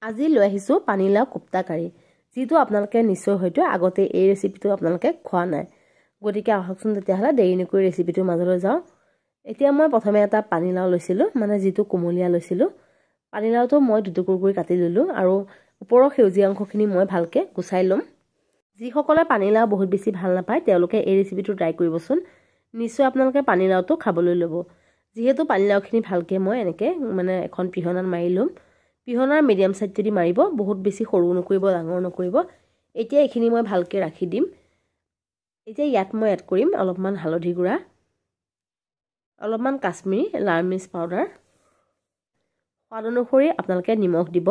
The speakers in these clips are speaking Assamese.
আজি লৈ আহিছোঁ পানীলাও কোপ্তা কাৰী, যিটো আপোনালোকে নিশ্চয় হয়তো আগতে এই ৰেচিপিটো আপোনালোকে খোৱা নাই। গতিকে আহকচোন তেতিয়াহ'লে দেৰি নকৰি ৰেচিপিটোৰ মাজলৈ যাওঁ। এতিয়া মই প্ৰথমে এটা পানীলাও লৈছিলোঁ, মানে যিটো কোমলীয়া লৈছিলোঁ। পানীলাওটো মই দুটুকুৰ কৰি কাটি ল'লোঁ আৰু ওপৰৰ সেউজীয়া অংশখিনি মই ভালকৈ গুচাই ল'ম। যিসকলে পানীলাও বহুত বেছি ভাল নাপায় তেওঁলোকে এই ৰেচিপিটো ট্ৰাই কৰিবচোন। নিশ্চয় আপোনালোকে পানীলাওটো খাবলৈ ল'ব। যিহেতু পানীলাওখিনি ভালকৈ মই এনেকৈ মানে এখন পিহনাত মাৰি ল'ম। পিহনাৰ মিডিয়াম চাইজ যদি মাৰিব, বহুত বেছি সৰু নকৰিব, ডাঙৰ নকৰিব। এতিয়া এইখিনি মই ভালকৈ ৰাখি দিম। এতিয়া ইয়াত মই এড কৰিম অলপমান হালধি গুড়া, অলপমান কাশ্মীৰী লাল মিৰ্চ পাউডাৰ, সোৱাদ অনুসৰি আপোনালোকে নিমখ দিব।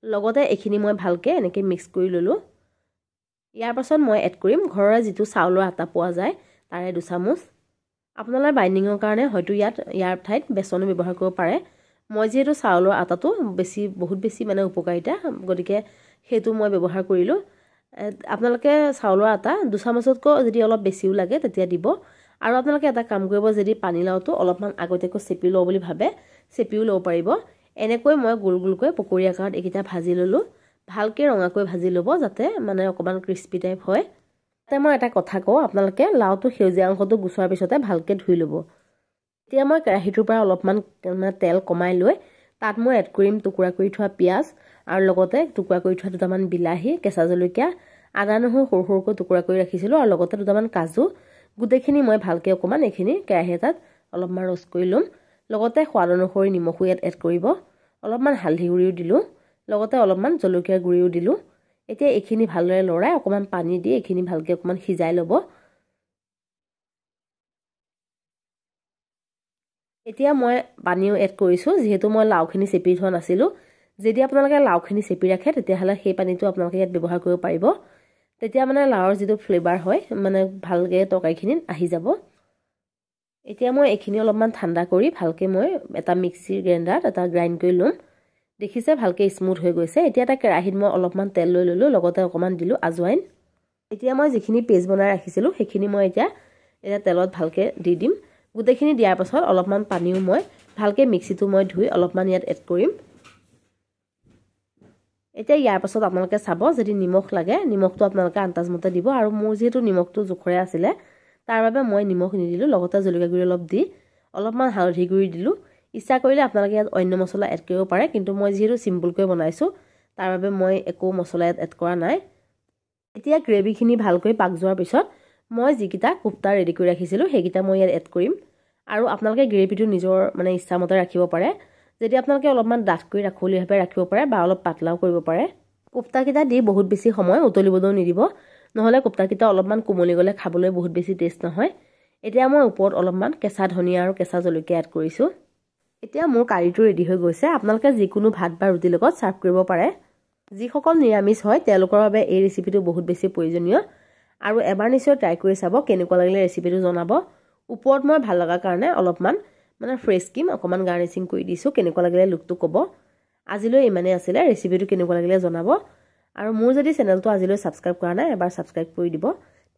লগতে এইখিনি মই ভালকৈ এনেকৈ মিক্স কৰি ল'লোঁ। ইয়াৰ পাছত মই এড কৰিম ঘৰৰে যিটো চাউলৰ আটা পোৱা যায় তাৰে 2 চামুচ। আপোনালোকে বাইণ্ডিঙৰ কাৰণে হয়তো ইয়াৰ ঠাইত বেচনো ব্যৱহাৰ কৰিব পাৰে। মই যিহেতু চাউলৰ আটাটো বহুত বেছি মানে উপকাৰিতা, গতিকে সেইটো মই ব্যৱহাৰ কৰিলোঁ। আপোনালোকে চাউলৰ আটা 2 চামুচতকৈ যদি অলপ বেছিও লাগে তেতিয়া দিব। আৰু আপোনালোকে এটা কাম কৰিব, যদি পানীলাওটো অলপমান আগতীয়াকৈ চেপি লওঁ বুলি ভাবে চেপিও ল'ব পাৰিব। এনেকৈ মই গোল গোলকৈ পকৰী আকাৰত এইকেইটা ভাজি ল'লোঁ। ভালকৈ ৰঙাকৈ ভাজি ল'ব যাতে মানে অকণমান ক্ৰিস্পি টাইপ হয়। তাতে মই এটা কথা কওঁ, আপোনালোকে লাওটো সেউজীয়া অংশটো গুচোৱাৰ পিছতে ভালকৈ ধুই ল'ব। এতিয়া মই কেৰাহীটোৰ পৰা অলপমান তেল কমাই লৈ তাত মই এড কৰিম টুকুৰা কৰি থোৱা পিঁয়াজ আৰু লগতে টুকুৰা কৰি থোৱা 2টামান বিলাহী, কেঁচা জলকীয়া, আদা নহৰু সৰু সৰুকৈ টুকুৰা কৰি ৰাখিছিলোঁ আৰু লগতে 2টামান কাজু। গোটেইখিনি মই ভালকৈ অকণমান এইখিনি কেৰাহী এটাত অলপমান ৰ'ষ্ট কৰি ল'ম। লগতে সোৱাদ অনুসৰি নিমখো ইয়াত এড কৰিব। অলপমান হালধি গুড়িও দিলোঁ, লগতে অলপমান জলকীয়াৰ গুড়িও দিলোঁ। এতিয়া এইখিনি ভালদৰে লৰাই অকণমান পানী দি এইখিনি ভালকৈ অকণমান সিজাই ল'ব। এতিয়া মই পানীও এড কৰিছোঁ, যিহেতু মই লাওখিনি চেপি থোৱা নাছিলোঁ। যদি আপোনালোকে লাওখিনি চেপি ৰাখে তেতিয়াহ'লে সেই পানীটো আপোনালোকে ইয়াত ব্যৱহাৰ কৰিব পাৰিব। তেতিয়া মানে লাওৰ যিটো ফ্লেভাৰ হয় মানে ভালকৈ তৰকাৰীখিনিত আহি যাব। এতিয়া মই এইখিনি অলপমান ঠাণ্ডা কৰি ভালকৈ মই এটা মিক্সিৰ গ্ৰাইণ্ডাৰত এটা গ্ৰাইণ্ড কৰি ল'ম। দেখিছে ভালকৈ স্মুথ হৈ গৈছে। এতিয়া এটা কেৰাহীত মই অলপমান তেল লৈ ল'লোঁ, লগতে অকণমান দিলোঁ আজৱাইন। এতিয়া মই যিখিনি পেষ্ট বনাই ৰাখিছিলোঁ সেইখিনি মই এতিয়া তেলত ভালকৈ দি দিম। গোটেইখিনি দিয়াৰ পাছত অলপমান পানীও মই ভালকৈ মিক্সিটো মই ধুই অলপমান ইয়াত এড কৰিম। এতিয়া ইয়াৰ পাছত আপোনালোকে চাব, যদি নিমখ লাগে নিমখটো আপোনালোকে আন্দাজমতে দিব। আৰু মোৰ যিহেতু নিমখটো জোখৰে আছিলে তাৰ বাবে মই নিমখ নিদিলোঁ। লগতে জলকীয়া গুড়ি অলপ দি অলপমান হালধি গুড়ি দিলোঁ। ইচ্ছা কৰিলে আপোনালোকে ইয়াত অন্য মছলা এড কৰিব পাৰে, কিন্তু মই যিহেতু চিম্পুলকৈ বনাইছোঁ তাৰ বাবে মই একো মছলা ইয়াত এড কৰা নাই। এতিয়া গ্ৰেভিখিনি ভালকৈ পাক যোৱাৰ পিছত মই যিকেইটা কোপ্তা ৰেডি কৰি ৰাখিছিলোঁ সেইকেইটা মই ইয়াত এড কৰিম। আৰু আপোনালোকে গ্ৰেভিটো নিজৰ মানে ইচ্ছামতে ৰাখিব পাৰে। যদি আপোনালোকে অলপমান ডাঠ কৰি ৰাখোঁ বুলি ভাবে ৰাখিব পাৰে, বা অলপ পাতলাও কৰিব পাৰে। কোপ্তাকেইটা দি বহুত বেছি সময় উতলিবলৈও নিদিব, নহ'লে কোপ্তাকেইটা অলপমান কোমলি গ'লে খাবলৈ বহুত বেছি টেষ্ট নহয়। এতিয়া মই ওপৰত অলপমান কেঁচা ধনিয়া আৰু কেঁচা জলকীয়া এড কৰিছোঁ। এতিয়া মোৰ কাৰীটো ৰেডি হৈ গৈছে। আপোনালোকে যিকোনো ভাত বা ৰুটিৰ লগত ছাৰ্ভ কৰিব পাৰে। যিসকল নিৰামিষ হয় তেওঁলোকৰ বাবে এই ৰেচিপিটো বহুত বেছি প্ৰয়োজনীয়। আৰু এবাৰ নিশ্চয় ট্ৰাই কৰি চাব, কেনেকুৱা লাগিলে ৰেচিপিটো জনাব। ওপৰত মই ভাল লগাৰ কাৰণে অলপমান মানে ফ্ৰেছ ক্ৰীম অকণমান গাৰ্নিচিং কৰি দিছোঁ। কেনেকুৱা লাগিলে লুকটো ক'ব। আজিলৈ ইমানেই আছিলে। ৰেচিপিটো কেনেকুৱা লাগিলে জনাব। আৰু মোৰ যদি চেনেলটো আজিলৈ ছাবস্ক্ৰাইব কৰা নাই এবাৰ ছাবস্ক্ৰাইব কৰি দিব।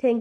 Thank U.